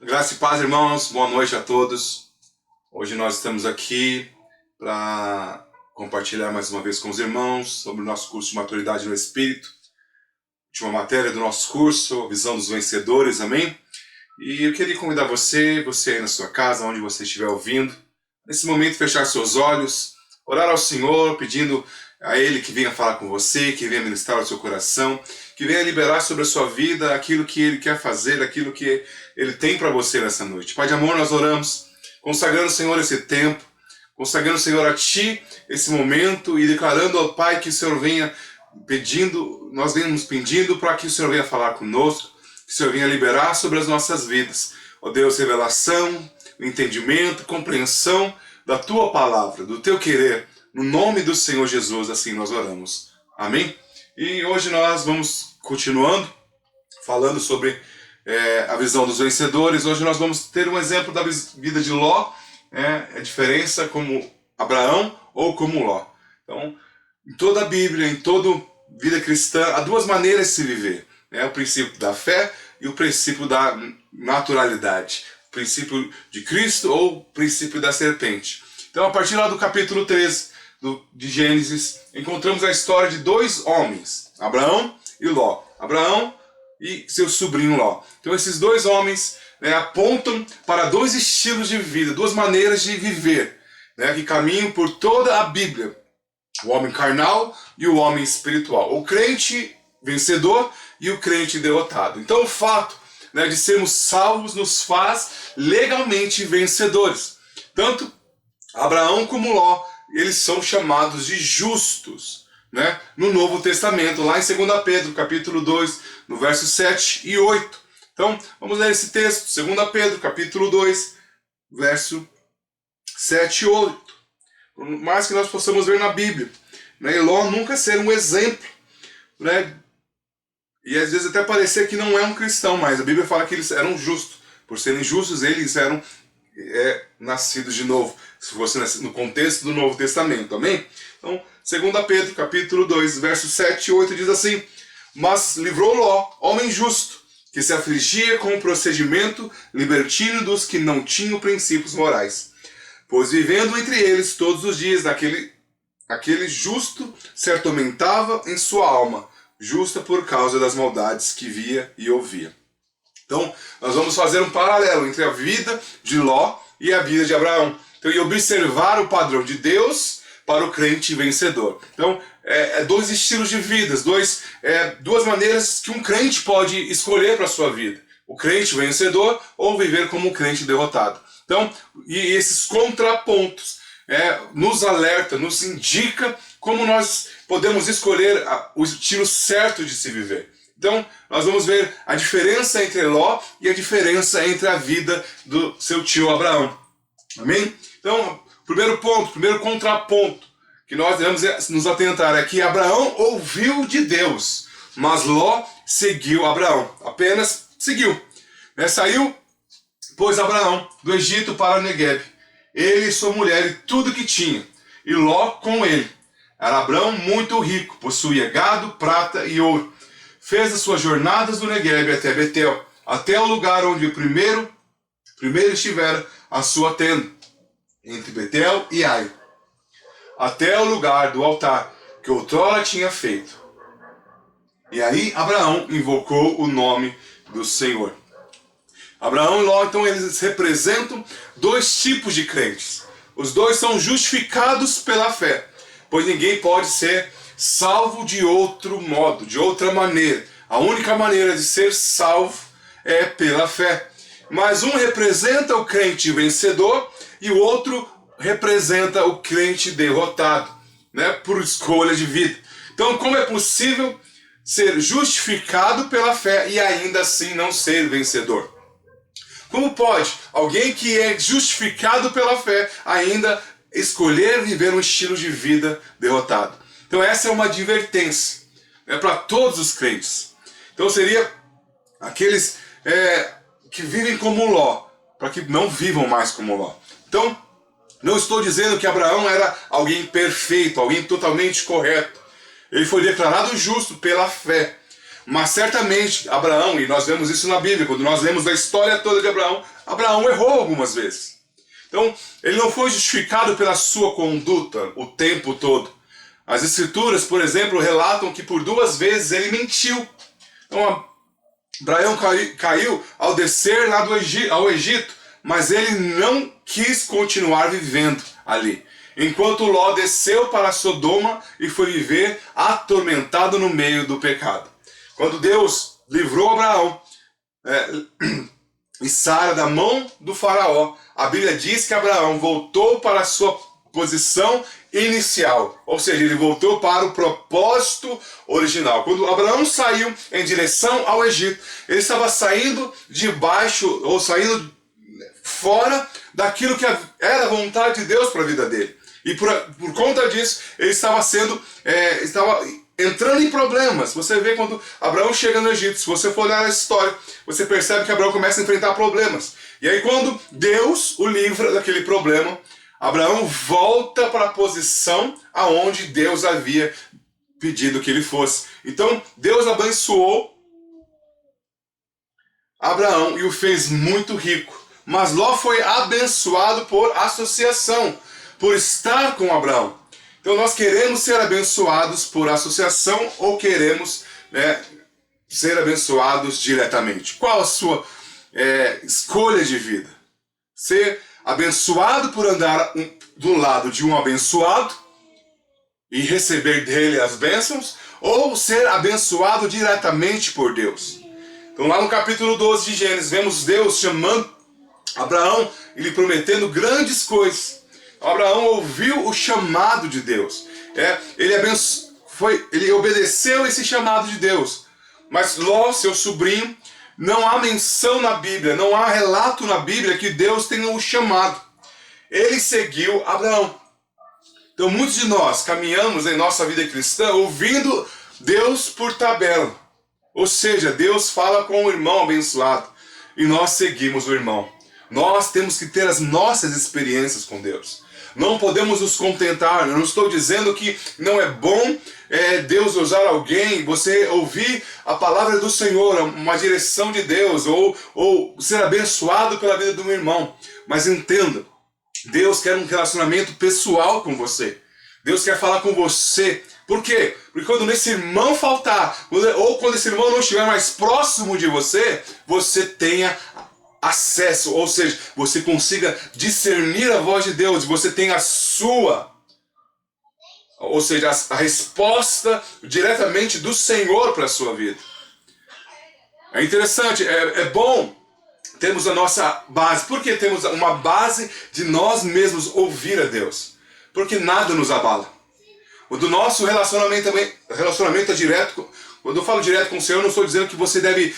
Graça e paz, irmãos. Boa noite a todos. Hoje nós estamos aqui para compartilhar mais uma vez com os irmãos sobre o nosso curso de Maturidade no Espírito. Última matéria do nosso curso, Visão dos Vencedores, amém? E eu queria convidar você aí na sua casa, onde você estiver ouvindo, nesse momento fechar seus olhos, orar ao Senhor, pedindo a Ele que venha falar com você, que venha ministrar ao seu coração, que venha liberar sobre a sua vida aquilo que Ele quer fazer, aquilo que Ele tem para você nessa noite. Pai de amor, nós oramos, consagrando, Senhor, esse tempo, consagrando, Senhor, a Ti esse momento e declarando ao Pai que o Senhor venha pedindo, nós venhamos pedindo para que o Senhor venha falar conosco, que o Senhor venha liberar sobre as nossas vidas. Ó Deus, revelação, entendimento, compreensão da Tua palavra, do Teu querer. No nome do Senhor Jesus, assim nós oramos. Amém? E hoje nós vamos continuando, falando sobre a visão dos vencedores. Hoje nós vamos ter um exemplo da vida de Ló, a diferença como Abraão ou como Ló. Então, em toda a Bíblia, em toda vida cristã, há duas maneiras de se viver. O princípio da fé e o princípio da naturalidade. O princípio de Cristo ou o princípio da serpente. Então, a partir lá do capítulo 13 de Gênesis, encontramos a história de dois homens, Abraão e Ló. Abraão e seu sobrinho Ló. Então, esses dois homens apontam para dois estilos de vida, duas maneiras de viver, que caminham por toda a Bíblia. O homem carnal e o homem espiritual. O crente vencedor e o crente derrotado. Então, o fato de sermos salvos nos faz legalmente vencedores. Tanto Abraão como Ló, eles são chamados de justos, no Novo Testamento, lá em 2 Pedro, capítulo 2, no verso 7 e 8. Então, vamos ler esse texto, 2 Pedro, capítulo 2, verso 7 e 8. Por mais que nós possamos ver na Bíblia, e Ló nunca ser um exemplo, e às vezes até parecer que não é um cristão, mas a Bíblia fala que eles eram justos. Por serem justos, eles eram nascidos de novo, se fosse no contexto do Novo Testamento, amém? Então, 2 Pedro, capítulo 2, versos 7 e 8 diz assim: Mas livrou Ló, homem justo, que se afligia com o procedimento libertino dos que não tinham princípios morais. Pois vivendo entre eles todos os dias, aquele justo se atormentava em sua alma, justa por causa das maldades que via e ouvia. Então, nós vamos fazer um paralelo entre a vida de Ló e a vida de Abraão. Então, e observar o padrão de Deus para o crente vencedor. Então, dois estilos de vida, duas maneiras que um crente pode escolher para a sua vida. O crente vencedor ou viver como um crente derrotado. Então, e esses contrapontos nos alerta, nos indica como nós podemos escolher o estilo certo de se viver. Então, nós vamos ver a diferença entre Ló e a diferença entre a vida do seu tio Abraão. Amém? Então, primeiro contraponto que nós devemos nos atentar é que Abraão ouviu de Deus, mas Ló seguiu Abraão. Apenas seguiu. Saiu, pois, Abraão do Egito para o Negueb, ele e sua mulher e tudo que tinha, e Ló com ele. Era Abraão muito rico, possuía gado, prata e ouro. Fez as suas jornadas do Negueb até Betel, até o lugar onde primeiro estivera a sua tenda, entre Betel e Ai, até o lugar do altar que outrora tinha feito. E aí Abraão invocou o nome do Senhor. Abraão e Ló, então, eles representam dois tipos de crentes. Os dois são justificados pela fé, pois ninguém pode ser salvo de outro modo, de outra maneira. A única maneira de ser salvo é pela fé. Mas um representa o crente vencedor e o outro representa o crente derrotado, por escolha de vida. Então, como é possível ser justificado pela fé e ainda assim não ser vencedor? Como pode alguém que é justificado pela fé ainda escolher viver um estilo de vida derrotado? Então essa é uma advertência para todos os crentes. Então seria aqueles que vivem como Ló, para que não vivam mais como Ló. Então, não estou dizendo que Abraão era alguém perfeito, alguém totalmente correto. Ele foi declarado justo pela fé. Mas certamente Abraão, e nós vemos isso na Bíblia, quando nós lemos a história toda de Abraão, Abraão errou algumas vezes. Então, ele não foi justificado pela sua conduta o tempo todo. As Escrituras, por exemplo, relatam que por 2 vezes ele mentiu. Então, Abraão caiu ao descer lá ao Egito, mas ele não quis continuar vivendo ali. Enquanto Ló desceu para Sodoma e foi viver atormentado no meio do pecado. Quando Deus livrou Abraão e Sara da mão do faraó, a Bíblia diz que Abraão voltou para a sua posição inicial, ou seja, ele voltou para o propósito original. Quando Abraão saiu em direção ao Egito, ele estava saindo debaixo, ou saindo fora daquilo que era a vontade de Deus para a vida dele. E por conta disso, ele estava entrando em problemas. Você vê quando Abraão chega no Egito, se você for olhar a história, você percebe que Abraão começa a enfrentar problemas. E aí quando Deus o livra daquele problema, Abraão volta para a posição aonde Deus havia pedido que ele fosse. Então Deus abençoou Abraão e o fez muito rico. Mas Ló foi abençoado por associação, por estar com Abraão. Então nós queremos ser abençoados por associação ou queremos ser abençoados diretamente? Qual a sua escolha de vida? Ser abençoado por andar do lado de um abençoado e receber dele as bênçãos, ou ser abençoado diretamente por Deus? Então lá no capítulo 12 de Gênesis, vemos Deus chamando Abraão e lhe prometendo grandes coisas. Abraão ouviu o chamado de Deus. Ele obedeceu esse chamado de Deus. Mas Ló, seu sobrinho, não há menção na Bíblia, não há relato na Bíblia que Deus tenha o chamado. Ele seguiu Abraão. Então muitos de nós caminhamos em nossa vida cristã ouvindo Deus por tabela. Ou seja, Deus fala com o irmão abençoado e nós seguimos o irmão. Nós temos que ter as nossas experiências com Deus. Não podemos nos contentar. Eu não estou dizendo que não é bom Deus usar alguém, você ouvir a palavra do Senhor, uma direção de Deus, ou ser abençoado pela vida de um irmão. Mas entenda, Deus quer um relacionamento pessoal com você. Deus quer falar com você. Por quê? Porque quando esse irmão faltar, ou quando esse irmão não estiver mais próximo de você, você tenha acesso, ou seja, você consiga discernir a voz de Deus, você tem a sua, ou seja, a resposta diretamente do Senhor para a sua vida. É interessante, é bom termos a nossa base. Por que temos uma base de nós mesmos ouvir a Deus? Porque nada nos abala. O do nosso relacionamento é direto. Quando eu falo direto com o Senhor, eu não estou dizendo que você deve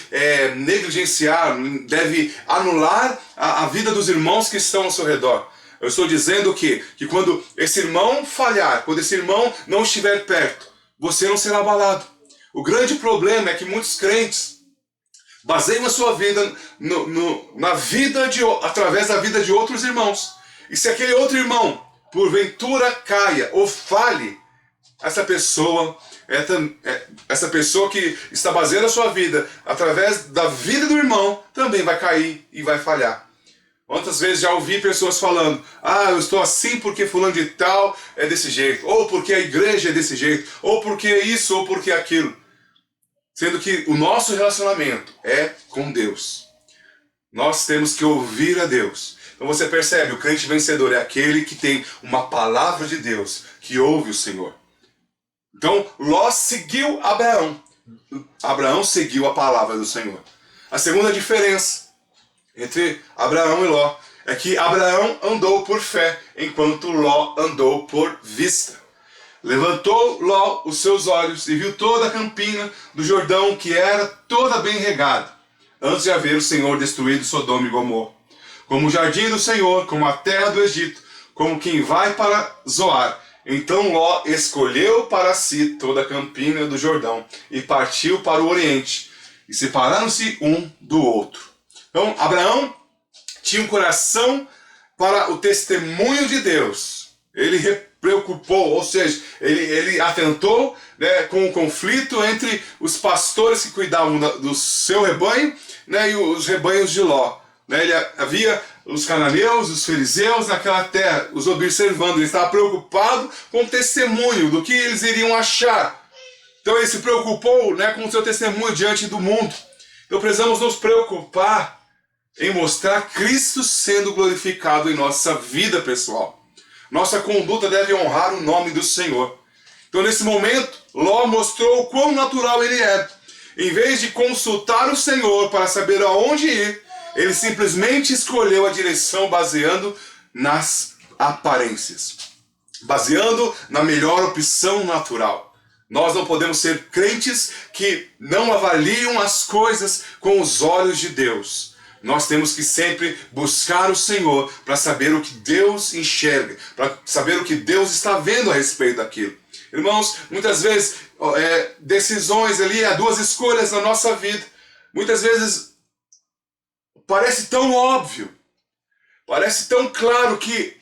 negligenciar, deve anular a vida dos irmãos que estão ao seu redor. Eu estou dizendo que quando esse irmão falhar, quando esse irmão não estiver perto, você não será abalado. O grande problema é que muitos crentes baseiam a sua vida através da vida de outros irmãos. E se aquele outro irmão, porventura, caia ou fale, essa pessoa que está baseando a sua vida através da vida do irmão também vai cair e vai falhar. Quantas vezes já ouvi pessoas falando: eu estou assim porque fulano de tal é desse jeito, ou porque a igreja é desse jeito, ou porque isso, ou porque aquilo. Sendo que o nosso relacionamento é com Deus. Nós temos que ouvir a Deus. Então você percebe, o crente vencedor é aquele que tem uma palavra de Deus, que ouve o Senhor. Então, Ló seguiu Abraão. Abraão seguiu a palavra do Senhor. A segunda diferença entre Abraão e Ló é que Abraão andou por fé, enquanto Ló andou por vista. Levantou Ló os seus olhos e viu toda a campina do Jordão, que era toda bem regada, antes de haver o Senhor destruído Sodoma e Gomorra. Como o jardim do Senhor, como a terra do Egito, como quem vai para Zoar. Então Ló escolheu para si toda a campina do Jordão e partiu para o oriente, e separaram-se um do outro. Então Abraão tinha um coração para o testemunho de Deus. Ele preocupou, ou seja, ele atentou, né, com o conflito entre os pastores que cuidavam do seu rebanho, né, e os rebanhos de Ló. Né, havia os cananeus, os fariseus naquela terra, os observando. Ele estava preocupado com o testemunho do que eles iriam achar. Então ele se preocupou, né, com o seu testemunho diante do mundo. Então precisamos nos preocupar em mostrar Cristo sendo glorificado em nossa vida pessoal. Nossa conduta deve honrar o nome do Senhor. Então nesse momento, Ló mostrou o quão natural ele é. Em vez de consultar o Senhor para saber aonde ir, ele simplesmente escolheu a direção baseando nas aparências, baseando na melhor opção natural. Nós não podemos ser crentes que não avaliam as coisas com os olhos de Deus. Nós temos que sempre buscar o Senhor para saber o que Deus enxerga, para saber o que Deus está vendo a respeito daquilo. Irmãos, muitas vezes, decisões ali, há duas escolhas na nossa vida. Muitas vezes parece tão óbvio, parece tão claro que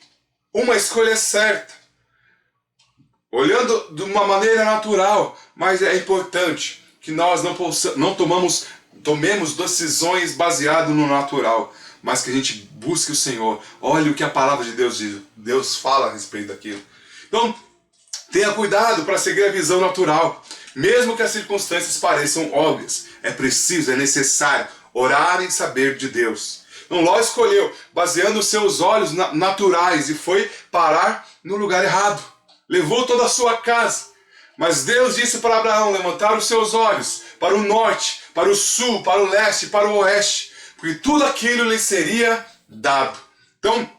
uma escolha é certa, olhando de uma maneira natural, mas é importante que nós não tomemos decisões baseadas no natural, mas que a gente busque o Senhor, olhe o que a palavra de Deus diz, Deus fala a respeito daquilo. Então, tenha cuidado para seguir a visão natural, mesmo que as circunstâncias pareçam óbvias. É preciso, é necessário orar e saber de Deus. Então Ló escolheu, baseando os seus olhos naturais, e foi parar no lugar errado. Levou toda a sua casa. Mas Deus disse para Abraão levantar os seus olhos para o norte, para o sul, para o leste, para o oeste, porque tudo aquilo lhe seria dado. Então,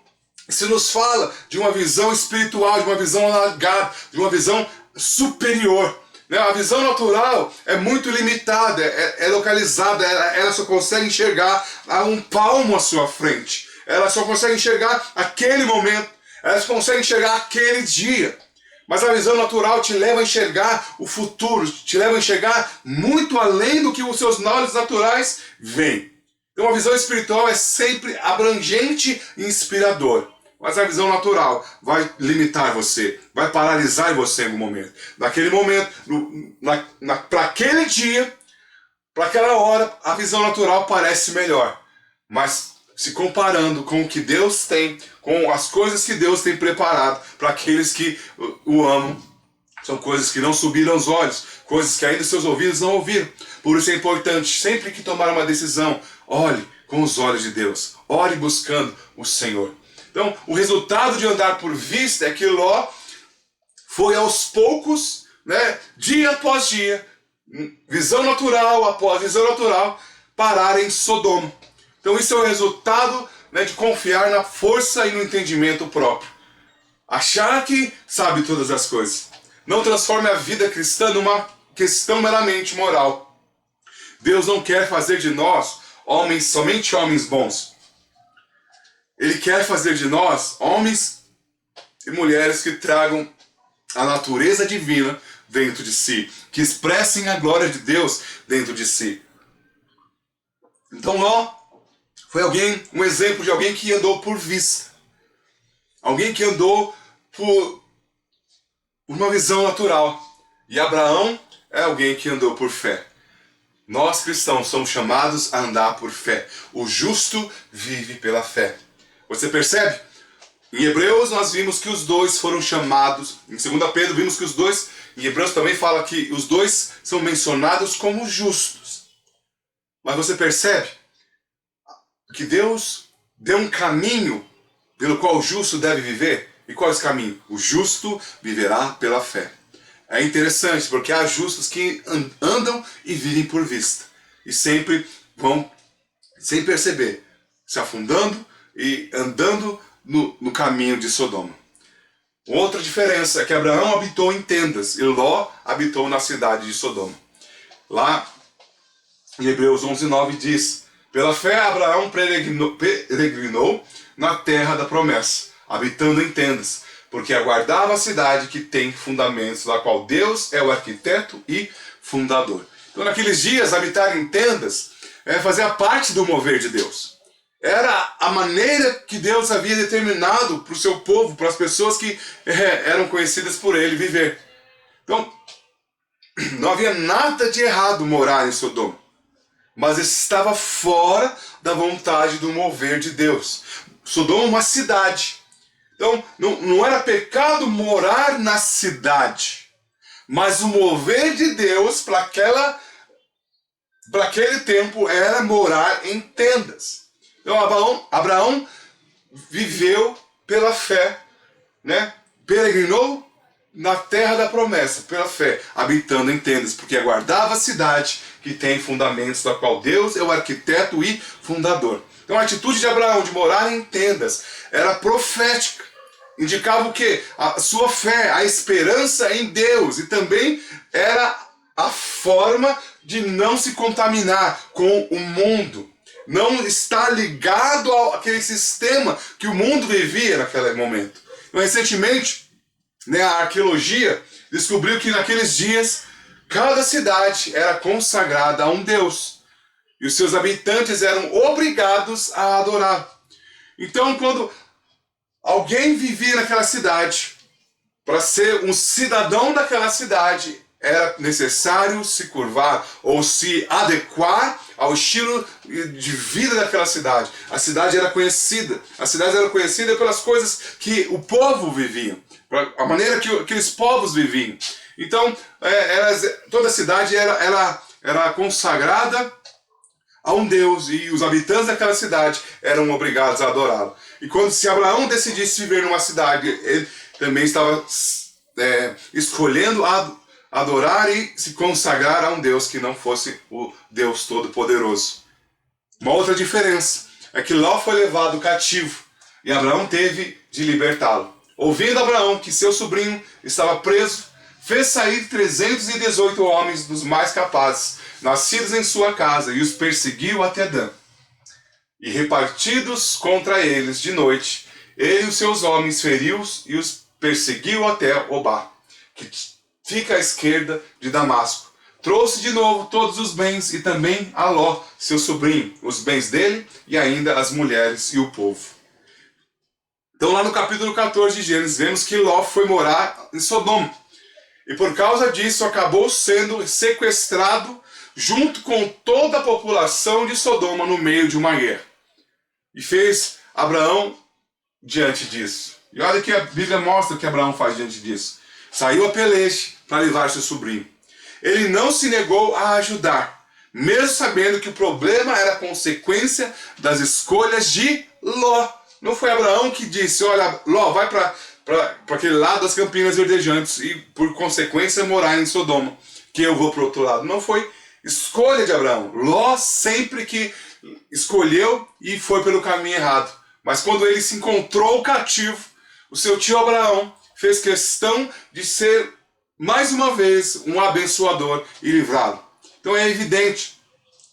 isso nos fala de uma visão espiritual, de uma visão alargada, de uma visão superior. A visão natural é muito limitada, é localizada, ela só consegue enxergar a um palmo à sua frente. Ela só consegue enxergar aquele momento, ela só consegue enxergar aquele dia. Mas a visão natural te leva a enxergar o futuro, te leva a enxergar muito além do que os seus olhos naturais veem. Então a visão espiritual é sempre abrangente e inspiradora. Mas a visão natural vai limitar você, vai paralisar você em algum momento. Naquele momento, para aquele dia, para aquela hora, a visão natural parece melhor. Mas se comparando com o que Deus tem, com as coisas que Deus tem preparado para aqueles que o amam, são coisas que não subiram aos olhos, coisas que ainda seus ouvidos não ouviram. Por isso é importante, sempre que tomar uma decisão, olhe com os olhos de Deus, ore buscando o Senhor. Então, o resultado de andar por vista é que Ló foi aos poucos, né, dia após dia, visão natural após visão natural, parar em Sodoma. Então, isso é o resultado, né, de confiar na força e no entendimento próprio. Achar que sabe todas as coisas. Não transforme a vida cristã numa questão meramente moral. Deus não quer fazer de nós somente homens bons. Ele quer fazer de nós homens e mulheres que tragam a natureza divina dentro de si, que expressem a glória de Deus dentro de si. Então Ló foi um exemplo de alguém que andou por vista. Alguém que andou por uma visão natural. E Abraão é alguém que andou por fé. Nós cristãos somos chamados a andar por fé. O justo vive pela fé. Você percebe? Em Hebreus nós vimos que os dois foram chamados, em 2 Pedro vimos que os dois, em Hebreus também fala que os dois são mencionados como justos. Mas você percebe que Deus deu um caminho pelo qual o justo deve viver? E qual é esse caminho? O justo viverá pela fé. É interessante, porque há justos que andam e vivem por vista. E sempre vão, sem perceber, se afundando e andando no caminho de Sodoma. Outra diferença é que Abraão habitou em tendas e Ló habitou na cidade de Sodoma. Lá em Hebreus 11:9 diz: pela fé Abraão peregrinou na terra da promessa, habitando em tendas, porque aguardava a cidade que tem fundamentos, da qual Deus é o arquiteto e fundador. Então naqueles dias habitar em tendas é fazer parte do mover de Deus. Era a maneira que Deus havia determinado para o seu povo, para as pessoas que eram conhecidas por ele, viver. Então, não havia nada de errado morar em Sodoma, mas estava fora da vontade do mover de Deus. Sodoma é uma cidade. Então, não era pecado morar na cidade, mas o mover de Deus para aquele tempo era morar em tendas. Então, Abraão viveu pela fé, né? Peregrinou na terra da promessa, pela fé, habitando em tendas, porque aguardava a cidade que tem fundamentos, da qual Deus é o arquiteto e fundador. Então a atitude de Abraão de morar em tendas era profética. Indicava o quê? A sua fé, a esperança em Deus, e também era a forma de não se contaminar com o mundo, não estar ligado àquele sistema que o mundo vivia naquele momento. Então, recentemente, a arqueologia descobriu que naqueles dias cada cidade era consagrada a um deus e os seus habitantes eram obrigados a adorar. Então, quando alguém vivia naquela cidade, para ser um cidadão daquela cidade, era necessário se curvar ou se adequar ao estilo de vida daquela cidade. A cidade era conhecida pelas coisas que o povo vivia, a maneira que aqueles povos viviam. Então, toda a cidade era consagrada a um Deus e os habitantes daquela cidade eram obrigados a adorá-lo. E se Abraão decidisse viver numa cidade, ele também estava escolhendo adorar e se consagrar a um Deus que não fosse o Deus Todo-Poderoso. Uma outra diferença é que Ló foi levado cativo e Abraão teve de libertá-lo. Ouvindo Abraão que seu sobrinho estava preso, fez sair 318 homens dos mais capazes, nascidos em sua casa, e os perseguiu até Dan. E repartidos contra eles de noite, ele e os seus homens feriu-os e os perseguiu até Obá, que fica à esquerda de Damasco. Trouxe de novo todos os bens e também a Ló, seu sobrinho, os bens dele e ainda as mulheres e o povo. Então lá no capítulo 14 de Gênesis vemos que Ló foi morar em Sodoma. E por causa disso acabou sendo sequestrado junto com toda a população de Sodoma no meio de uma guerra. E fez Abraão diante disso. E olha que a Bíblia mostra o que Abraão faz diante disso. Saiu a peleje para levar seu sobrinho. Ele não se negou a ajudar, mesmo sabendo que o problema era consequência das escolhas de Ló. Não foi Abraão que disse, olha, Ló, vai para aquele lado das campinas verdejantes e, por consequência, morar em Sodoma, que eu vou para o outro lado. Não foi escolha de Abraão. Ló sempre que escolheu e foi pelo caminho errado. Mas quando ele se encontrou cativo, o seu tio Abraão fez questão de ser, mais uma vez, um abençoador e livrá-lo. Então é evidente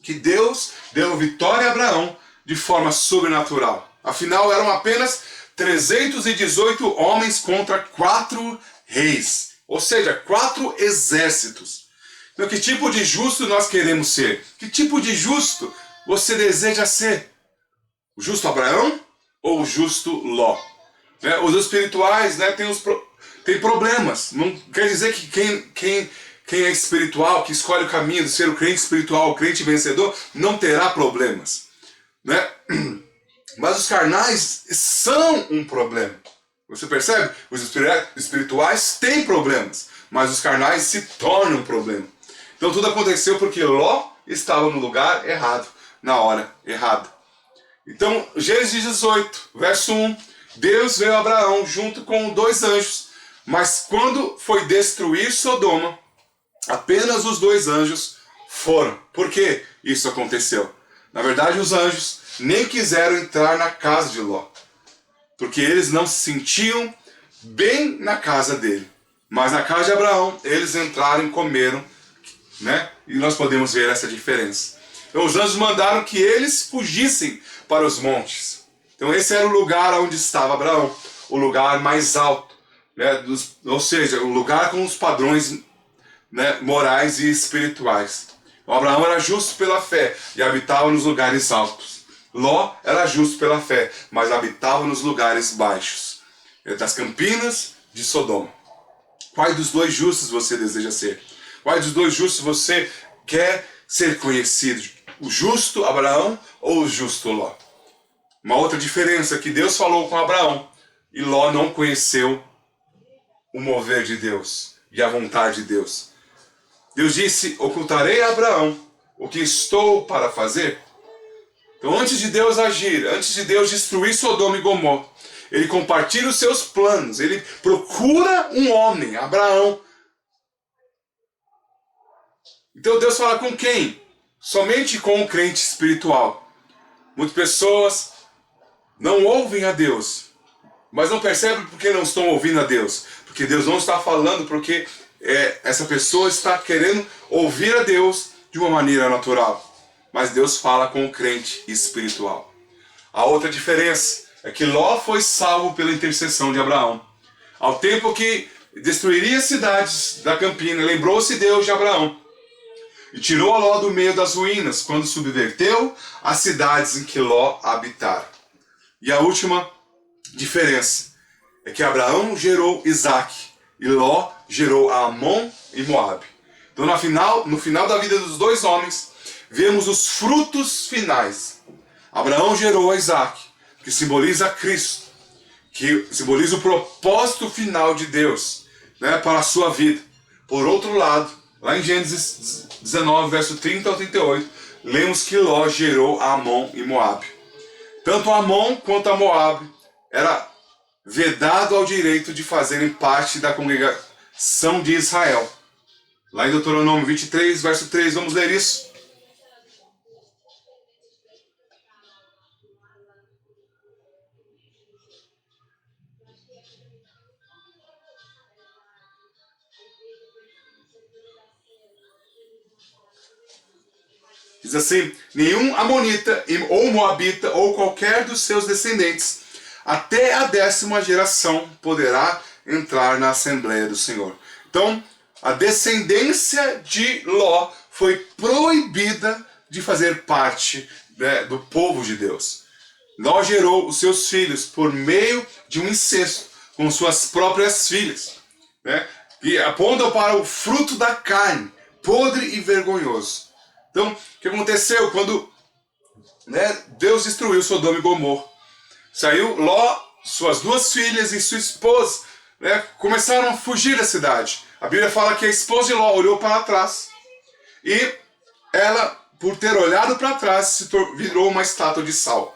que Deus deu vitória a Abraão de forma sobrenatural. Afinal, eram apenas 318 homens contra 4 reis. Ou seja, 4 exércitos. Então, que tipo de justo nós queremos ser? Que tipo de justo você deseja ser? O justo Abraão ou o justo Ló? Os espirituais têm problemas. Não quer dizer que quem é espiritual, que escolhe o caminho de ser o crente espiritual, o crente vencedor, não terá problemas. Mas os carnais são um problema. Você percebe? Os espirituais têm problemas, mas os carnais se tornam um problema. Então tudo aconteceu porque Ló estava no lugar errado, na hora errada. Então, Gênesis 18, verso 1. Deus veio a Abraão junto com 2 anjos, mas quando foi destruir Sodoma, apenas os 2 anjos foram. Por que isso aconteceu? Na verdade, os anjos nem quiseram entrar na casa de Ló, porque eles não se sentiam bem na casa dele. Mas na casa de Abraão, eles entraram e comeram, E nós podemos ver essa diferença. Então os anjos mandaram que eles fugissem para os montes. Então esse era o lugar onde estava Abraão, o lugar mais alto, ou seja, o lugar com os padrões morais e espirituais. O Abraão era justo pela fé e habitava nos lugares altos. Ló era justo pela fé, mas habitava nos lugares baixos, das campinas de Sodoma. Qual dos dois justos você deseja ser? Qual dos dois justos você quer ser conhecido? O justo Abraão ou o justo Ló? Uma outra diferença é que Deus falou com Abraão e Ló não conheceu o mover de Deus e a vontade de Deus. Deus disse: ocultarei a Abraão o que estou para fazer. Então, antes de Deus agir, antes de Deus destruir Sodoma e Gomorra, ele compartilha os seus planos, ele procura um homem, Abraão. Então Deus fala com quem? Somente com o crente espiritual. Muitas pessoas não ouvem a Deus, mas não percebem porque não estão ouvindo a Deus. Porque Deus não está falando, porque essa pessoa está querendo ouvir a Deus de uma maneira natural. Mas Deus fala com o crente espiritual. A outra diferença é que Ló foi salvo pela intercessão de Abraão. Ao tempo que destruiria as cidades da campina, lembrou-se Deus de Abraão e tirou a Ló do meio das ruínas, quando subverteu as cidades em que Ló habitara. E a última diferença é que Abraão gerou Isaac e Ló gerou Amon e Moabe. Então no final da vida dos dois homens, vemos os frutos finais. Abraão gerou a Isaac, que simboliza Cristo, que simboliza o propósito final de Deus, né, para a sua vida. Por outro lado, lá em Gênesis 19, verso 30 ao 38, lemos que Ló gerou Amon e Moabe. Tanto Amon quanto a Moabe era vedado ao direito de fazerem parte da congregação de Israel. Lá em Deuteronômio 23, verso 3, vamos ler isso. Diz assim: nenhum amonita ou moabita ou qualquer dos seus descendentes até a 10ª geração poderá entrar na Assembleia do Senhor. Então, a descendência de Ló foi proibida de fazer parte, né, do povo de Deus. Ló gerou os seus filhos por meio de um incesto com suas próprias filhas, né, e apontam para o fruto da carne, podre e vergonhoso. Então, o que aconteceu quando, né, Deus destruiu Sodoma e Gomorra? Saiu Ló, suas duas filhas e sua esposa, né, começaram a fugir da cidade. A Bíblia fala que a esposa de Ló olhou para trás e ela, por ter olhado para trás, virou uma estátua de sal.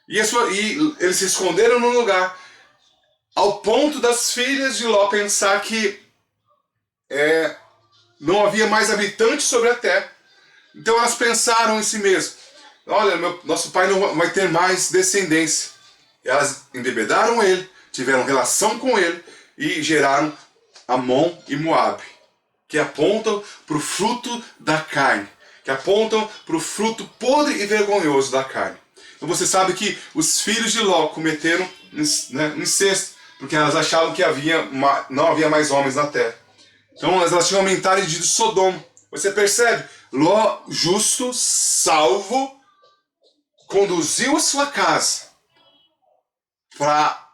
E eles se esconderam num lugar, ao ponto das filhas de Ló pensar que não havia mais habitantes sobre a terra. Então elas pensaram em si mesmas: olha, nosso pai não vai ter mais descendência. Elas embebedaram ele, tiveram relação com ele e geraram Amon e Moabe, que apontam para o fruto da carne, que apontam para o fruto podre e vergonhoso da carne. Então você sabe que os filhos de Ló cometeram, né, incesto, porque elas achavam que não havia mais homens na terra. Então elas tinham a mentalidade de Sodoma. Você percebe? Ló, justo, salvo, conduziu a sua casa para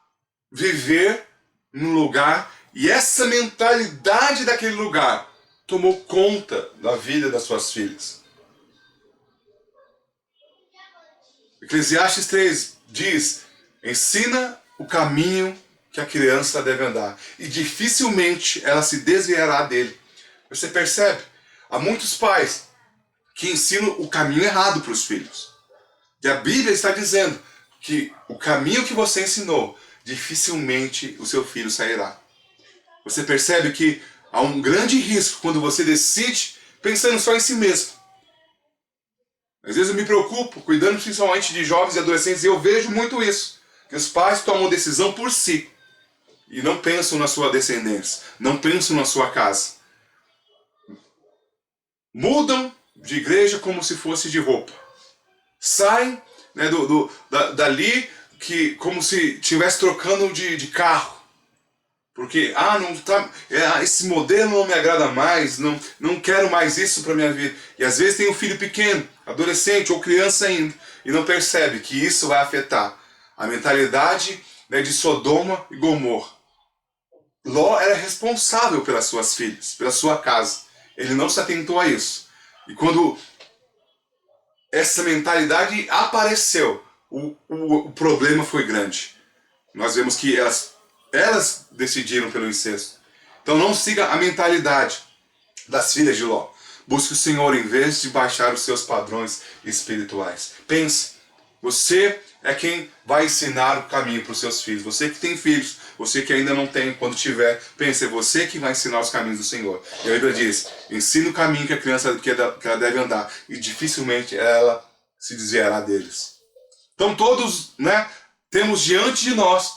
viver num lugar, e essa mentalidade daquele lugar tomou conta da vida das suas filhas. Eclesiastes 3 diz: ensina o caminho que a criança deve andar, e dificilmente ela se desviará dele. Você percebe? Há muitos pais que ensinam o caminho errado para os filhos. E a Bíblia está dizendo que o caminho que você ensinou, dificilmente o seu filho sairá. Você percebe que há um grande risco quando você decide pensando só em si mesmo. Às vezes eu me preocupo, cuidando principalmente de jovens e adolescentes, e eu vejo muito isso, que os pais tomam decisão por si e não pensam na sua descendência, não pensam na sua casa. Mudam de igreja como se fosse de roupa. Saem, né, dali como se estivesse trocando de carro. Porque, esse modelo não me agrada mais, não quero mais isso para minha vida. E às vezes tem um filho pequeno, adolescente ou criança ainda, e não percebe que isso vai afetar a mentalidade, né, de Sodoma e Gomorra. Ló era responsável pelas suas filhas, pela sua casa. Ele não se atentou a isso. E quando essa mentalidade apareceu, o problema foi grande. Nós vemos que elas decidiram pelo incesto. Então não siga a mentalidade das filhas de Ló. Busque o Senhor em vez de baixar os seus padrões espirituais. Pense, você é quem vai ensinar o caminho para os seus filhos. Você que tem filhos, você que ainda não tem, quando tiver, pense, é você que vai ensinar os caminhos do Senhor. E a Bíblia diz, ensina o caminho que a criança que ela deve andar, e dificilmente ela se desviará deles. Então todos, né, temos diante de nós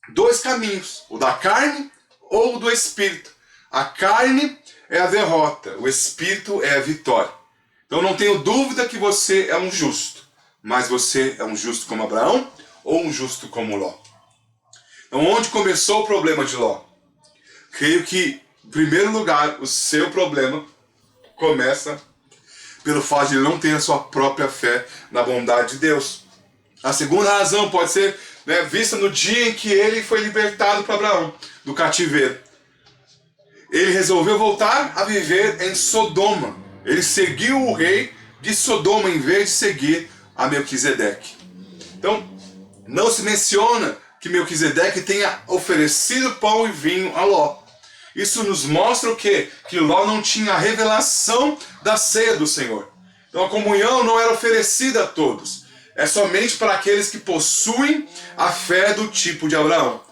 dois caminhos, o da carne ou o do Espírito. A carne é a derrota, o Espírito é a vitória. Então não tenho dúvida que você é um justo, mas você é um justo como Abraão ou um justo como Ló? Então onde começou o problema de Ló? Creio que, em primeiro lugar, o seu problema começa pelo fato de ele não ter a sua própria fé na bondade de Deus. A segunda razão pode ser, né, vista no dia em que ele foi libertado para Abraão do cativeiro. Ele resolveu voltar a viver em Sodoma. Ele seguiu o rei de Sodoma em vez de seguir a Melquisedeque. Então, não se menciona que Melquisedeque tenha oferecido pão e vinho a Ló. Isso nos mostra o quê? Que Ló não tinha a revelação da ceia do Senhor. Então a comunhão não era oferecida a todos. É somente para aqueles que possuem a fé do tipo de Abraão.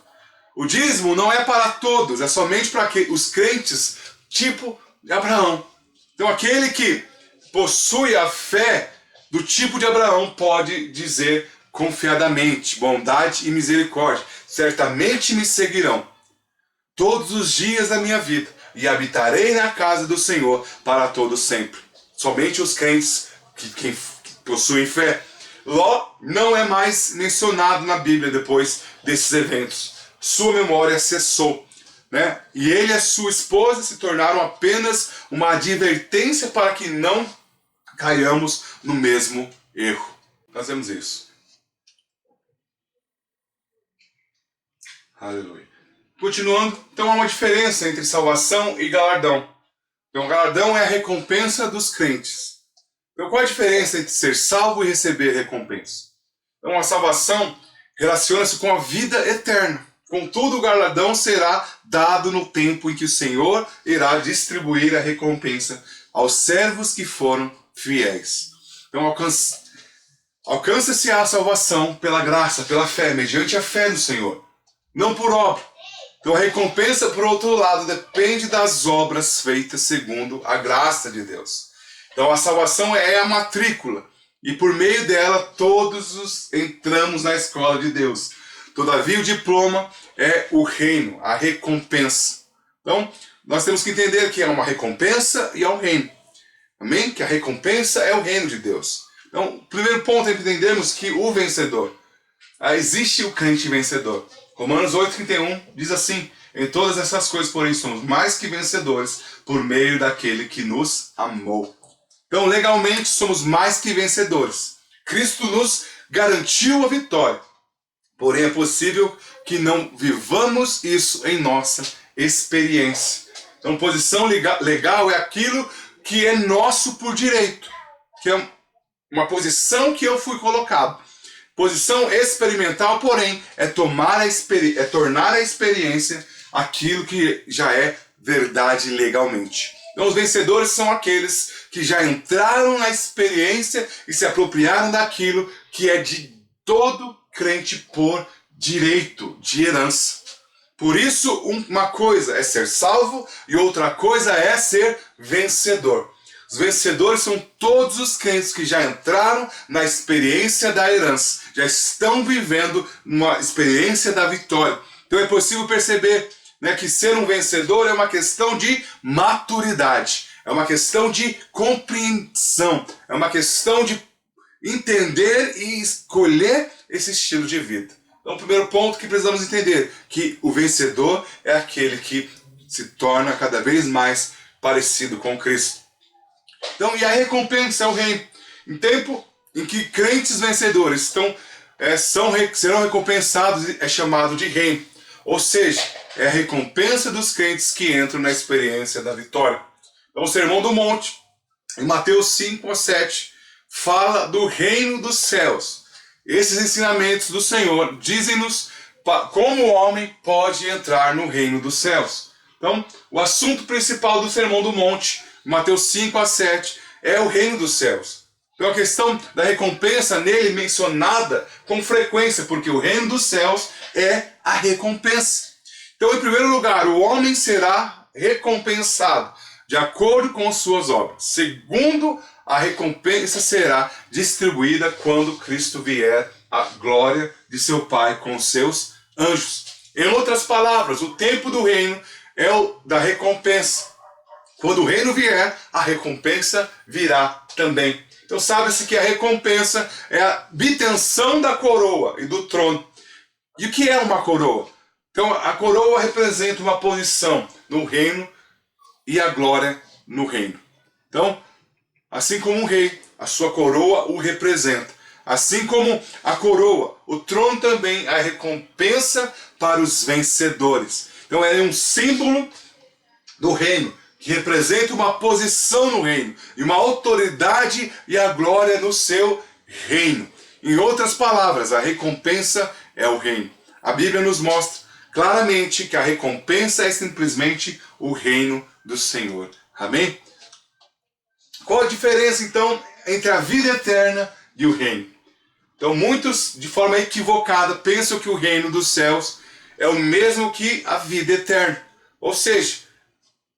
O dízimo não é para todos, é somente para os crentes tipo de Abraão. Então aquele que possui a fé do tipo de Abraão pode dizer confiadamente, bondade e misericórdia certamente me seguirão todos os dias da minha vida, e habitarei na casa do Senhor para todo sempre. Somente os crentes que possuem fé. Ló não é mais mencionado na Bíblia depois desses eventos. Sua memória cessou, né? E ele e a sua esposa se tornaram apenas uma advertência para que não caiamos no mesmo erro. Nós vemos isso. Aleluia. Continuando, então há uma diferença entre salvação e galardão. Então, galardão é a recompensa dos crentes. Então, qual a diferença entre ser salvo e receber recompensa? Então, a salvação relaciona-se com a vida eterna. Contudo, o galardão será dado no tempo em que o Senhor irá distribuir a recompensa aos servos que foram fiéis. Então, alcança-se a salvação pela graça, pela fé, mediante a fé no Senhor, não por obra. Então a recompensa, por outro lado, depende das obras feitas segundo a graça de Deus. Então a salvação é a matrícula, e por meio dela todos entramos na escola de Deus. Todavia o diploma é o reino, a recompensa. Então nós temos que entender que é uma recompensa e é um reino. Amém? Que a recompensa é o reino de Deus. Então o primeiro ponto é entendermos que o vencedor, existe o crente vencedor. Romanos 8,31 diz assim: em todas essas coisas, porém, somos mais que vencedores por meio daquele que nos amou. Então, legalmente, somos mais que vencedores. Cristo nos garantiu a vitória. Porém, é possível que não vivamos isso em nossa experiência. Então, posição legal é aquilo que é nosso por direito, que é uma posição que eu fui colocado. Posição experimental, porém, é tornar a experiência aquilo que já é verdade legalmente. Então, os vencedores são aqueles que já entraram na experiência e se apropriaram daquilo que é de todo crente por direito, de herança. Por isso, uma coisa é ser salvo e outra coisa é ser vencedor. Os vencedores são todos os crentes que já entraram na experiência da herança, já estão vivendo uma experiência da vitória. Então é possível perceber, né, que ser um vencedor é uma questão de maturidade, é uma questão de compreensão, é uma questão de entender e escolher esse estilo de vida. Então o primeiro ponto que precisamos entender, que o vencedor é aquele que se torna cada vez mais parecido com Cristo. Então, e a recompensa é o reino. Em tempo em que crentes vencedores serão recompensados, é chamado de reino. Ou seja, é a recompensa dos crentes que entram na experiência da vitória. Então o Sermão do Monte, em Mateus 5 a 7, fala do reino dos céus. Esses ensinamentos do Senhor dizem-nos como o homem pode entrar no reino dos céus. Então, o assunto principal do Sermão do Monte, Mateus 5 a 7, é o reino dos céus. Então a questão da recompensa nele mencionada com frequência, porque o reino dos céus é a recompensa. Então, em primeiro lugar, o homem será recompensado de acordo com suas obras. Segundo, a recompensa será distribuída quando Cristo vier à glória de seu Pai com seus anjos. Em outras palavras, o tempo do reino é o da recompensa. Quando o reino vier, a recompensa virá também. Então sabe-se que a recompensa é a obtenção da coroa e do trono. E o que é uma coroa? Então a coroa representa uma posição no reino e a glória no reino. Então, assim como um rei, a sua coroa o representa. Assim como a coroa, o trono também é a recompensa para os vencedores. Então é um símbolo do reino, que representa uma posição no reino, e uma autoridade e a glória no seu reino. Em outras palavras, a recompensa é o reino. A Bíblia nos mostra claramente que a recompensa é simplesmente o reino do Senhor. Amém? Qual a diferença, então, entre a vida eterna e o reino? Então, muitos, de forma equivocada, pensam que o reino dos céus é o mesmo que a vida eterna. Ou seja,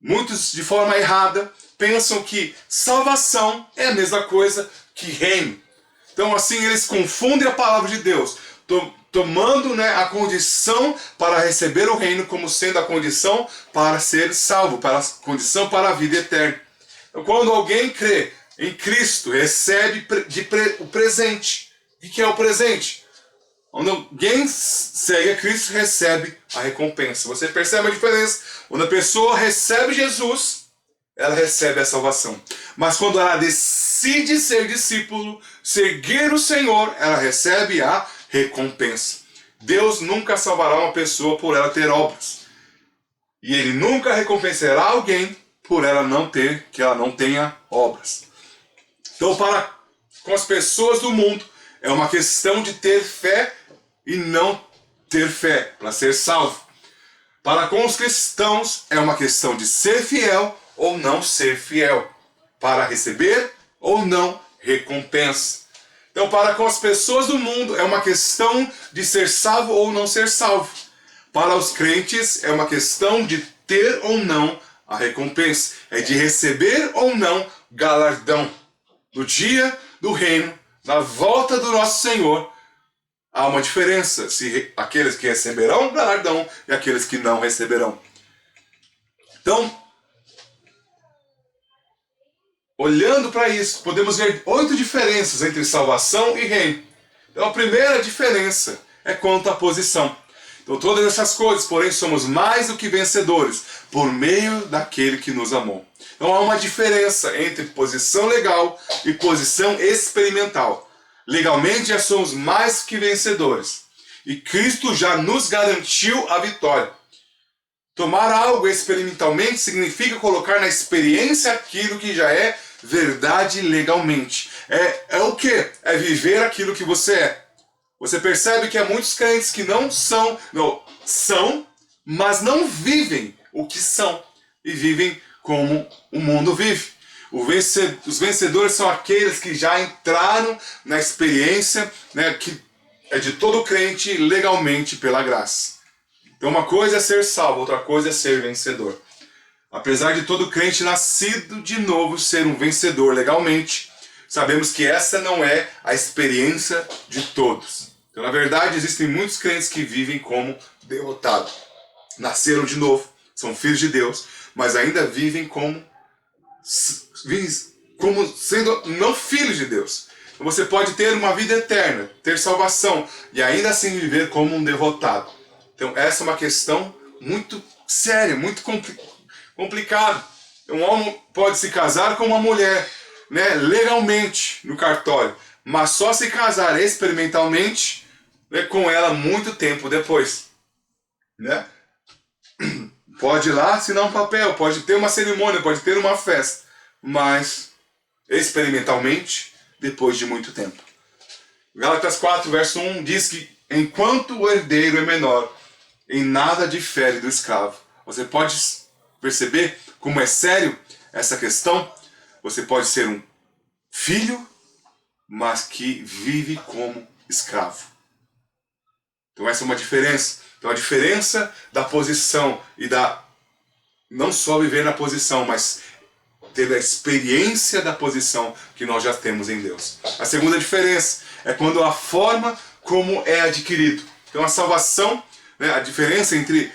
muitos, de forma errada, pensam que salvação é a mesma coisa que reino. Então, assim, eles confundem a palavra de Deus, tomando, a condição para receber o reino como sendo a condição para ser salvo, para a condição para a vida eterna. Então, quando alguém crê em Cristo, recebe o presente. O que é o presente? Quando alguém segue a Cristo, recebe a recompensa. Você percebe a diferença? Quando a pessoa recebe Jesus, ela recebe a salvação. Mas quando ela decide ser discípulo, seguir o Senhor, ela recebe a recompensa. Deus nunca salvará uma pessoa por ela ter obras. E Ele nunca recompensará alguém por ela que ela não tenha obras. Então, com as pessoas do mundo, é uma questão de ter fé e não ter fé, para ser salvo. Para com os cristãos, é uma questão de ser fiel ou não ser fiel, para receber ou não recompensa. Então, para com as pessoas do mundo, é uma questão de ser salvo ou não ser salvo. Para os crentes, é uma questão de ter ou não a recompensa, é de receber ou não galardão. No dia do reino, na volta do nosso Senhor, há uma diferença, se aqueles que receberão galardão e aqueles que não receberão. Então, olhando para isso, podemos ver 8 diferenças entre salvação e reino. Então, a primeira diferença é quanto à posição. Então, todas essas coisas, porém, somos mais do que vencedores, por meio daquele que nos amou. Então, há uma diferença entre posição legal e posição experimental. Legalmente, já somos mais que vencedores. E Cristo já nos garantiu a vitória. Tomar algo experimentalmente significa colocar na experiência aquilo que já é verdade legalmente. É o quê? É viver aquilo que você é. Você percebe que há muitos crentes que são, mas não vivem o que são. E vivem como o mundo vive. Os vencedores são aqueles que já entraram na experiência, que é de todo crente legalmente pela graça. Então uma coisa é ser salvo, outra coisa é ser vencedor. Apesar de todo crente nascido de novo ser um vencedor legalmente, sabemos que essa não é a experiência de todos. Então, na verdade, existem muitos crentes que vivem como derrotados. Nasceram de novo, são filhos de Deus, mas ainda vivem como sendo não filhos de Deus. Então, você pode ter uma vida eterna, ter salvação, e ainda assim viver como um derrotado. Então essa é uma questão muito séria, muito complicada. Um homem pode se casar com uma mulher, né, legalmente no cartório, mas só se casar experimentalmente, né, com ela muito tempo depois. Né? Pode ir lá assinar um papel, pode ter uma cerimônia, pode ter uma festa, mas experimentalmente depois de muito tempo. Gálatas 4, verso 1 diz que enquanto o herdeiro é menor, em nada difere do escravo. Você pode perceber como é sério essa questão? Você pode ser um filho, mas que vive como escravo. Então essa é uma diferença. Então a diferença da posição e da... não só viver na posição, mas ter a experiência da posição que nós já temos em Deus. A segunda diferença é quando a forma como é adquirido. Então a salvação, né, a diferença entre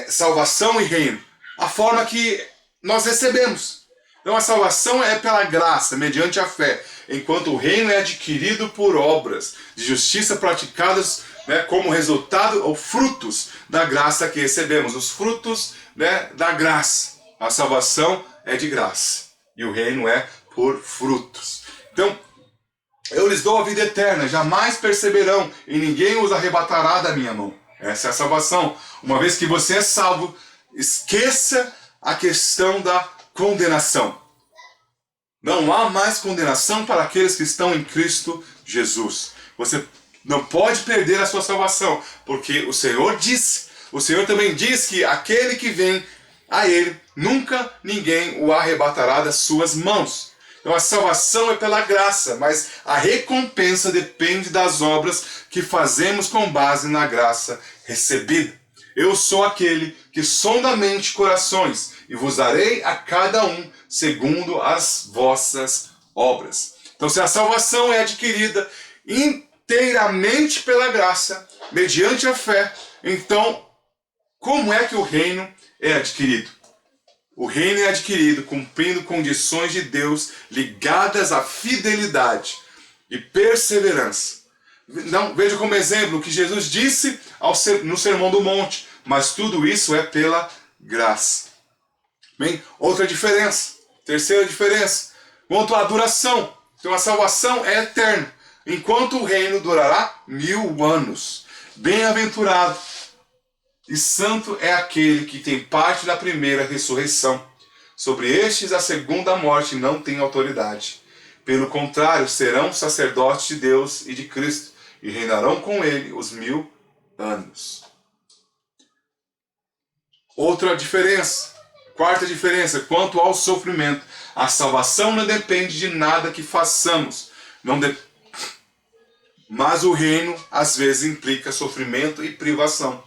salvação e reino. A forma que nós recebemos. Então a salvação é pela graça, mediante a fé, enquanto o reino é adquirido por obras de justiça praticadas, né, como resultado ou frutos da graça que recebemos. Os frutos, né, da graça. A salvação é de graça e o reino é por frutos. Então, eu lhes dou a vida eterna, jamais perceberão e ninguém os arrebatará da minha mão. Essa é a salvação. Uma vez que você é salvo, esqueça a questão da condenação. Não há mais condenação para aqueles que estão em Cristo Jesus. Você não pode perder a sua salvação, porque o Senhor disse, o Senhor também diz que aquele que vem a Ele, nunca ninguém o arrebatará das suas mãos. Então a salvação é pela graça, mas a recompensa depende das obras que fazemos com base na graça recebida. Eu sou aquele que sonda a mente e corações, e vos darei a cada um segundo as vossas obras. Então se a salvação é adquirida inteiramente pela graça, mediante a fé, então como é que o reino é adquirido? O reino é adquirido cumprindo condições de Deus ligadas à fidelidade e perseverança. Não, veja como exemplo o que Jesus disse no Sermão do Monte, mas tudo isso é pela graça. Bem, outra diferença, terceira diferença, quanto à duração. Então a salvação é eterna, enquanto o reino durará 1000 anos. Bem-aventurado e santo é aquele que tem parte da primeira ressurreição. Sobre estes a segunda morte não tem autoridade. Pelo contrário, serão sacerdotes de Deus e de Cristo, e reinarão com ele os 1000 anos. Outra diferença, quarta diferença, quanto ao sofrimento. A salvação não depende de nada que façamos, mas o reino às vezes implica sofrimento e privação.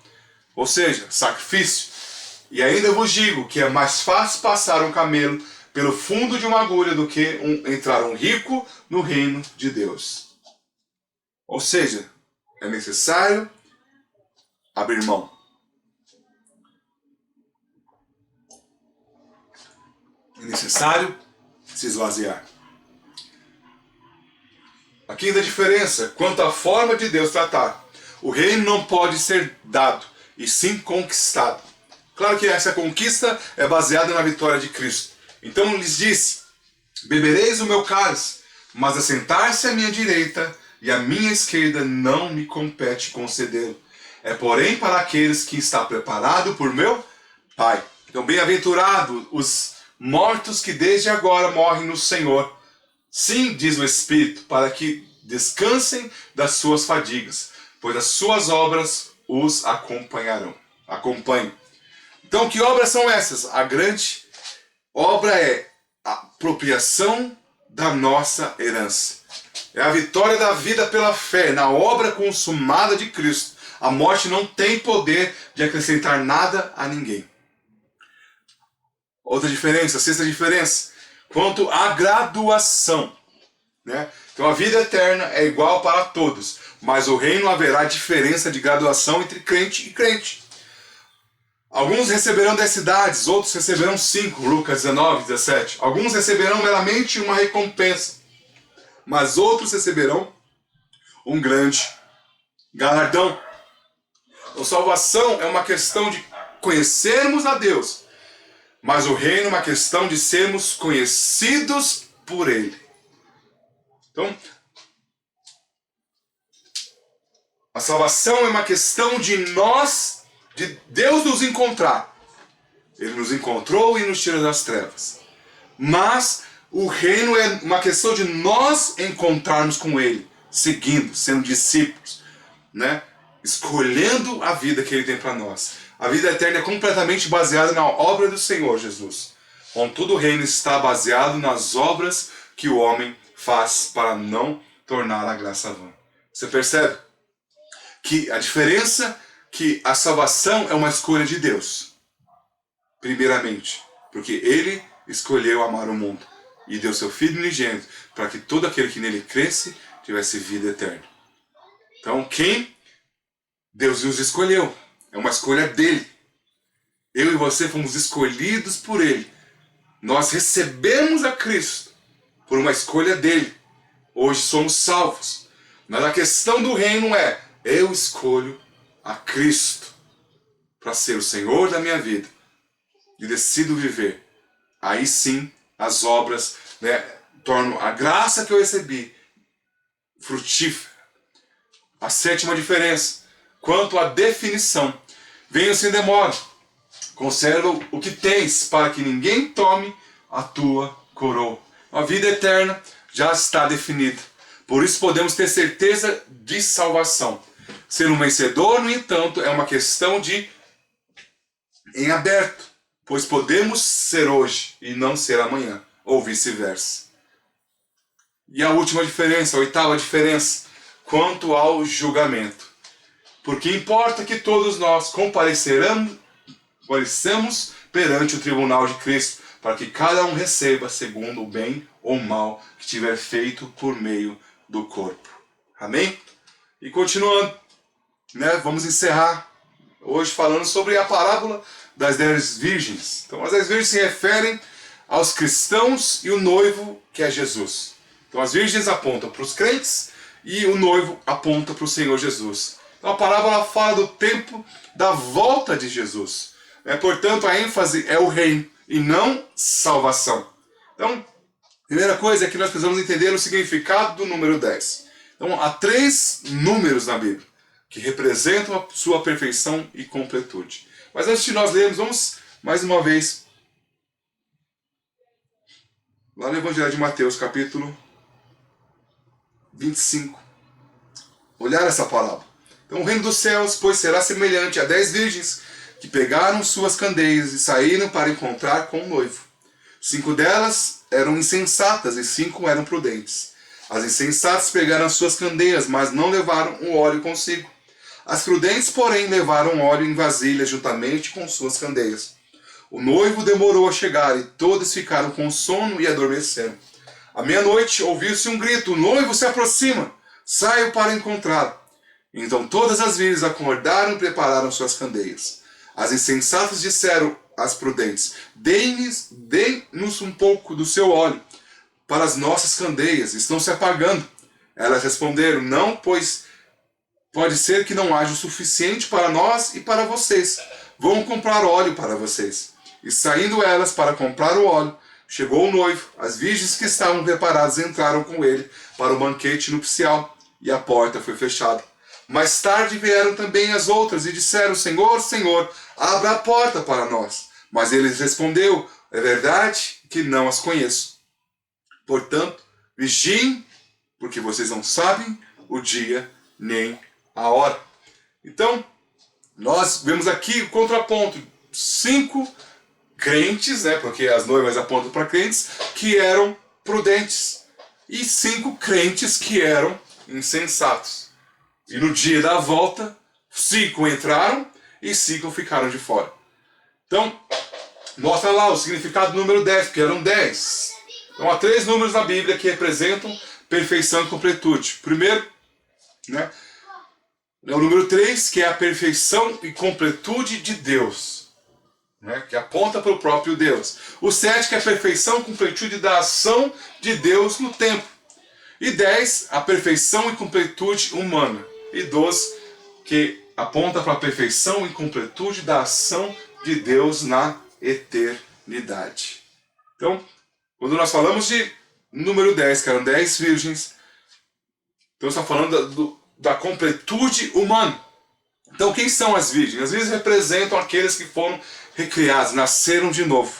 Ou seja, sacrifício. E ainda vos digo que é mais fácil passar um camelo pelo fundo de uma agulha do que entrar um rico no reino de Deus. Ou seja, é necessário abrir mão. É necessário se esvaziar. A quinta diferença, quanto à forma de Deus tratar. O reino não pode ser dado, e sim conquistado. Claro que essa conquista é baseada na vitória de Cristo. Então lhes disse, bebereis o meu cálice, mas assentar-se à minha direita e à minha esquerda não me compete concedê-lo. É porém para aqueles que está preparado por meu Pai. Então bem-aventurado os mortos que desde agora morrem no Senhor. Sim, diz o Espírito, para que descansem das suas fadigas, pois as suas obras os acompanharão. Acompanhem. Então, que obras são essas? A grande obra é a apropriação da nossa herança. É a vitória da vida pela fé, na obra consumada de Cristo. A morte não tem poder de acrescentar nada a ninguém. Outra diferença, sexta diferença, quanto à graduação. Né? Então a vida eterna é igual para todos, mas o reino haverá diferença de graduação entre crente e crente. Alguns receberão 10 cidades, outros receberão 5, Lucas 19, 17. Alguns receberão meramente uma recompensa, mas outros receberão um grande galardão. A salvação é uma questão de conhecermos a Deus, Mas o reino é uma questão de sermos conhecidos por Ele. Então, a salvação é uma questão de Deus nos encontrar. Ele nos encontrou e nos tira das trevas. Mas o reino é uma questão de nós encontrarmos com Ele, seguindo, sendo discípulos, né? Escolhendo a vida que Ele tem para nós. A vida eterna é completamente baseada na obra do Senhor Jesus. Contudo, o reino está baseado nas obras que o homem faz para não tornar a graça vã. Você percebe que a diferença que a salvação é uma escolha de Deus. Primeiramente, porque Ele escolheu amar o mundo e deu seu Filho unigênito para que todo aquele que nele cresce tivesse vida eterna. Então, Deus nos escolheu. É uma escolha dele. Eu e você fomos escolhidos por Ele. Nós recebemos a Cristo por uma escolha dele. Hoje somos salvos. Mas a questão do reino é: eu escolho a Cristo para ser o Senhor da minha vida e decido viver. Aí sim as obras, né, tornam a graça que eu recebi frutífera. A sétima diferença, quanto à definição: venha sem demora, conserva o que tens, para que ninguém tome a tua coroa. A vida eterna já está definida. Por isso podemos ter certeza de salvação. Ser um vencedor, no entanto, é uma questão em aberto, pois podemos ser hoje e não ser amanhã, ou vice-versa. E a última diferença, a oitava diferença, quanto ao julgamento. Porque importa que todos nós compareçamos perante o tribunal de Cristo, para que cada um receba segundo o bem ou mal que tiver feito por meio do corpo. Amém? E continuando, né, vamos encerrar hoje falando sobre a parábola das 10 virgens. Então, as 10 virgens se referem aos cristãos e o noivo, que é Jesus. Então, as virgens apontam para os crentes e o noivo aponta para o Senhor Jesus. Então, a parábola fala do tempo da volta de Jesus. Portanto, a ênfase é o reino e não salvação. Então, a primeira coisa é que nós precisamos entender o significado do número 10. Então, há 3 números na Bíblia que representam a sua perfeição e completude. Mas antes de nós lermos, vamos mais uma vez lá no Evangelho de Mateus, capítulo 25. Olhar essa palavra. Então, o reino dos céus, pois, será semelhante a 10 virgens que pegaram suas candeias e saíram para encontrar com o noivo. 5 delas eram insensatas e 5 eram prudentes. As insensatas pegaram as suas candeias, mas não levaram o óleo consigo. As prudentes, porém, levaram óleo em vasilhas juntamente com suas candeias. O noivo demorou a chegar e todos ficaram com sono e adormeceram. À meia-noite ouviu-se um grito: o noivo se aproxima, saiam para encontrá-lo. Então todas as virgens acordaram e prepararam suas candeias. As insensatas disseram às prudentes: dê-nos um pouco do seu óleo, para as nossas candeias estão se apagando. Elas responderam: não, pois pode ser que não haja o suficiente para nós e para vocês. Vão comprar óleo para vocês. E saindo elas para comprar o óleo, chegou o noivo. As virgens que estavam preparadas entraram com ele para o banquete nupcial, e a porta foi fechada. Mais tarde vieram também as outras e disseram: Senhor, Senhor, abra a porta para nós. Mas ele respondeu: é verdade que não as conheço. Portanto, vigiem, porque vocês não sabem o dia nem a hora. Então, nós vemos aqui o contraponto. 5 crentes, né, porque as noivas apontam para crentes, que eram prudentes. E 5 crentes que eram insensatos. E no dia da volta, 5 entraram e 5 ficaram de fora. Então, mostra lá o significado do número 10, porque eram 10. Então, há 3 números na Bíblia que representam perfeição e completude. Primeiro, né, é o número 3, que é a perfeição e completude de Deus, né, que aponta para o próprio Deus. O 7, que é a perfeição e completude da ação de Deus no tempo. E 10, a perfeição e completude humana. E 12, que aponta para a perfeição e completude da ação de Deus na eternidade. eternidade. Então, quando nós falamos de número 10, que eram 10 virgens, então está falando da completude humana. Então, quem são as virgens? As virgens representam aqueles que foram recriados, nasceram de novo,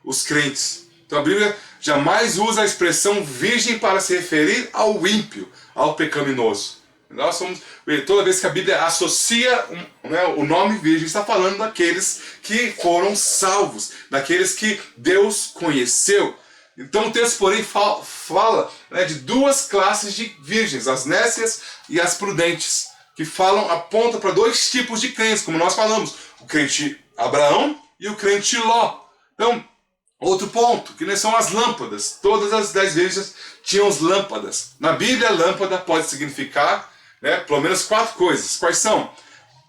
os crentes. Então, a Bíblia jamais usa a expressão virgem para se referir ao ímpio, ao pecaminoso. Nós somos, toda vez que a Bíblia associa o nome virgem, está falando daqueles que foram salvos, daqueles que Deus conheceu. Então o texto, porém, fala de duas classes de virgens, as nécias e as prudentes, que apontam para dois tipos de crentes, como nós falamos, o crente Abraão e o crente Ló. Então, outro ponto, que são as lâmpadas. Todas as 10 virgens tinham as lâmpadas. Na Bíblia, lâmpada pode significar pelo menos 4 coisas. Quais são?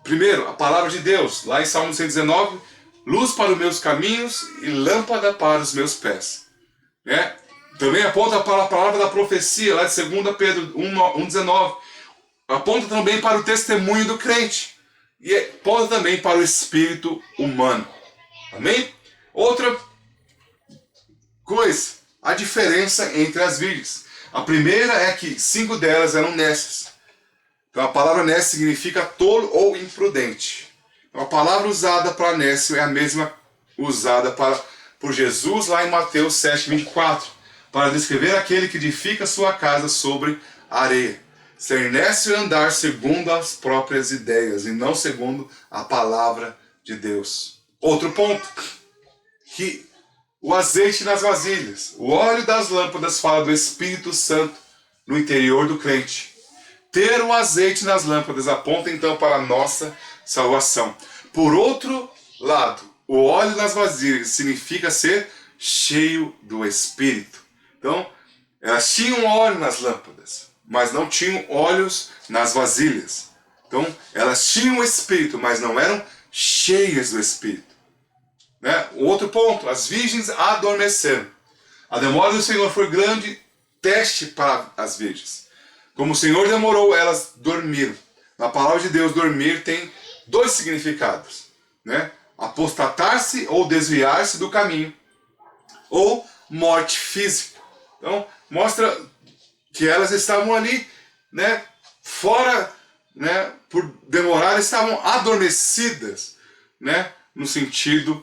Primeiro, a palavra de Deus, lá em Salmo 119, luz para os meus caminhos e lâmpada para os meus pés. Também aponta para a palavra da profecia, lá de 2 Pedro 1,19. Aponta também para o testemunho do crente. E aponta também para o espírito humano. Amém? Outra coisa, a diferença entre as virgens. A primeira é que 5 delas eram nécias. Então a palavra nécio significa tolo ou imprudente. Então, a palavra usada para nécio é a mesma usada por Jesus lá em Mateus 7,24, para descrever aquele que edifica sua casa sobre areia. Ser nécio é andar segundo as próprias ideias e não segundo a palavra de Deus. Outro ponto, que o azeite nas vasilhas. O óleo das lâmpadas fala do Espírito Santo no interior do crente. Ter o azeite nas lâmpadas aponta então para a nossa salvação. Por outro lado, o óleo nas vasilhas significa ser cheio do Espírito. Então, elas tinham óleo nas lâmpadas, mas não tinham óleos nas vasilhas. Então, elas tinham o Espírito, mas não eram cheias do Espírito. Outro ponto, as virgens adormeceram. A demora do Senhor foi grande teste para as virgens. Como o Senhor demorou, elas dormiram. Na palavra de Deus, dormir tem 2 significados. Apostatar-se ou desviar-se do caminho. Ou morte física. Então, mostra que elas estavam ali, fora, por demorar, estavam adormecidas, no sentido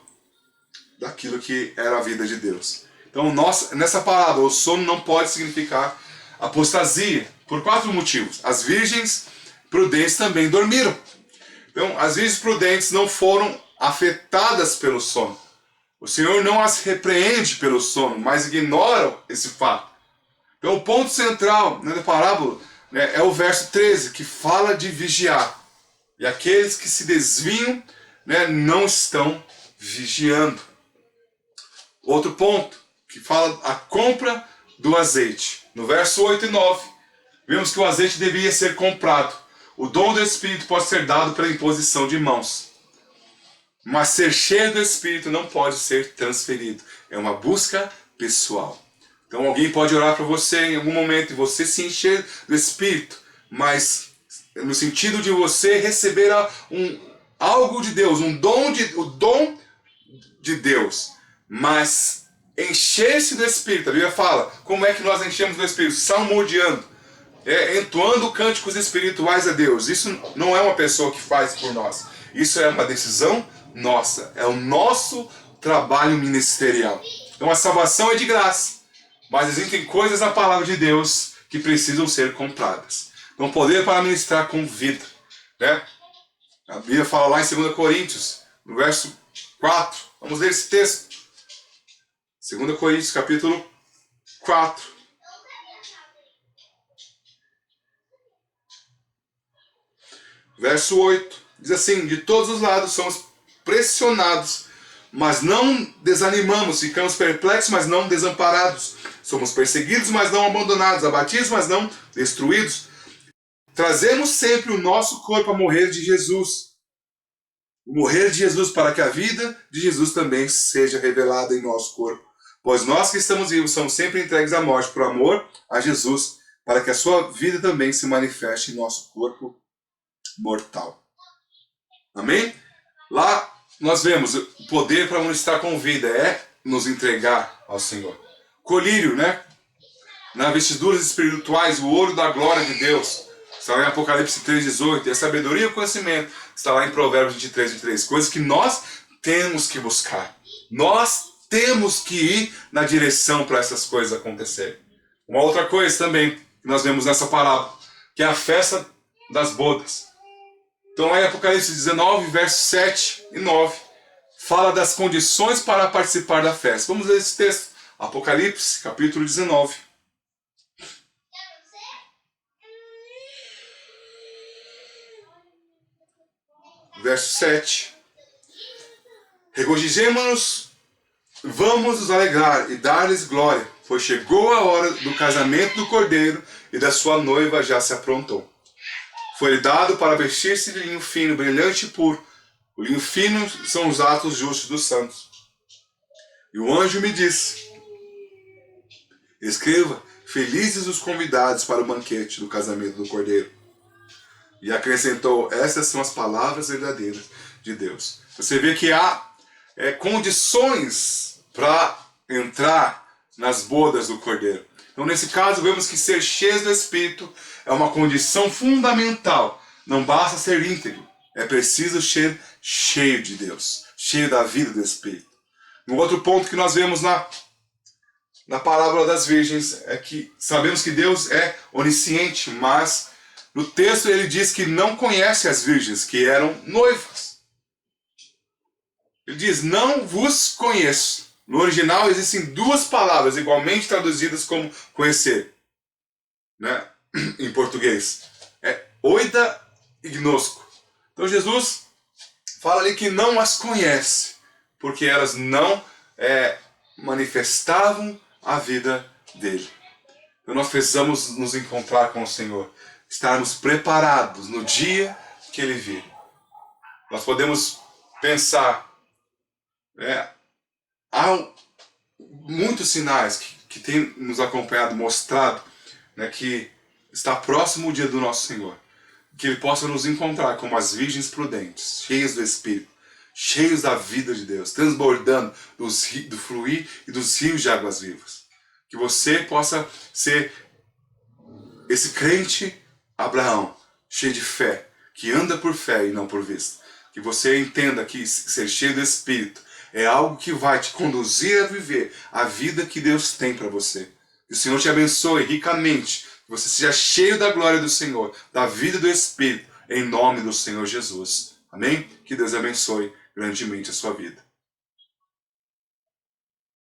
daquilo que era a vida de Deus. Então, nessa palavra, o sono não pode significar apostasia, por 4 motivos. As virgens prudentes também dormiram. Então, as virgens prudentes não foram afetadas pelo sono. O Senhor não as repreende pelo sono, mas ignoram esse fato. Então, o ponto central da parábola é o verso 13, que fala de vigiar. E aqueles que se desviam não estão vigiando. Outro ponto, que fala a compra do azeite. No verso 8 e 9, vemos que o azeite deveria ser comprado. O dom do Espírito pode ser dado pela imposição de mãos. Mas ser cheio do Espírito não pode ser transferido. É uma busca pessoal. Então alguém pode orar para você em algum momento e você se encher do Espírito, mas no sentido de você receber algo de Deus, o dom de Deus, mas encher-se do Espírito. A Bíblia fala, como é que nós enchemos do Espírito? Salmodiando, entoando cânticos espirituais a Deus. Isso não é uma pessoa que faz por nós. Isso é uma decisão nossa. É o nosso trabalho ministerial. Então a salvação é de graça. Mas existem coisas na palavra de Deus que precisam ser compradas. Então poder para ministrar com vida. A Bíblia fala lá em 2 Coríntios, no verso 4. Vamos ler esse texto. 2 Coríntios, capítulo 4. Verso 8. Diz assim: de todos os lados somos pressionados, mas não desanimamos. Ficamos perplexos, mas não desamparados. Somos perseguidos, mas não abandonados. Abatidos, mas não destruídos. Trazemos sempre o nosso corpo a morrer de Jesus. O morrer de Jesus, para que a vida de Jesus também seja revelada em nosso corpo. Pois nós que estamos vivos somos sempre entregues à morte por amor a Jesus, para que a sua vida também se manifeste em nosso corpo mortal. Amém? Lá nós vemos o poder para ministrar com vida. nos entregar ao Senhor. Colírio, né? Nas vestiduras espirituais, o ouro da glória de Deus. Está lá em Apocalipse 3,18. E a sabedoria e o conhecimento está lá em Provérbios 23:23. Coisas que nós temos que buscar. Nós temos que ir na direção para essas coisas acontecerem. Uma outra coisa também que nós vemos nessa parábola, que é a festa das bodas. Então lá em Apocalipse 19, versos 7 e 9, fala das condições para participar da festa. Vamos ler esse texto. Apocalipse, capítulo 19. Verso 7. Regozijemo-nos, vamos nos alegrar e dar-lhes glória, pois chegou a hora do casamento do Cordeiro e da sua noiva já se aprontou. Foi-lhe dado para vestir-se de linho fino, brilhante e puro. O linho fino são os atos justos dos santos. E o anjo me disse: escreva, felizes os convidados para o banquete do casamento do Cordeiro. E acrescentou: estas são as palavras verdadeiras de Deus. Você vê que há condições para entrar nas bodas do Cordeiro. Então, nesse caso, vemos que ser cheio do Espírito é uma condição fundamental. Não basta ser íntegro, é preciso ser cheio de Deus, cheio da vida do Espírito. Um outro ponto que nós vemos na parábola das virgens é que sabemos que Deus é onisciente, mas no texto ele diz que não conhece as virgens, que eram noivas. Ele diz: não vos conheço. No original existem duas palavras igualmente traduzidas como conhecer, né? Em português. É oida e gnosco. Então Jesus fala ali que não as conhece, porque elas não manifestavam a vida dele. Então nós precisamos nos encontrar com o Senhor, estarmos preparados no dia que ele vir. Nós podemos pensar, há muitos sinais que têm nos acompanhado, mostrado, né, que está próximo o dia do nosso Senhor. Que ele possa nos encontrar como as virgens prudentes, cheias do Espírito, cheios da vida de Deus, transbordando do fluir e dos rios de águas vivas. Que você possa ser esse crente Abraão, cheio de fé, que anda por fé e não por vista. Que você entenda que ser cheio do Espírito é algo que vai te conduzir a viver a vida que Deus tem para você. Que o Senhor te abençoe ricamente, que você seja cheio da glória do Senhor, da vida do Espírito, em nome do Senhor Jesus. Amém? Que Deus abençoe grandemente a sua vida.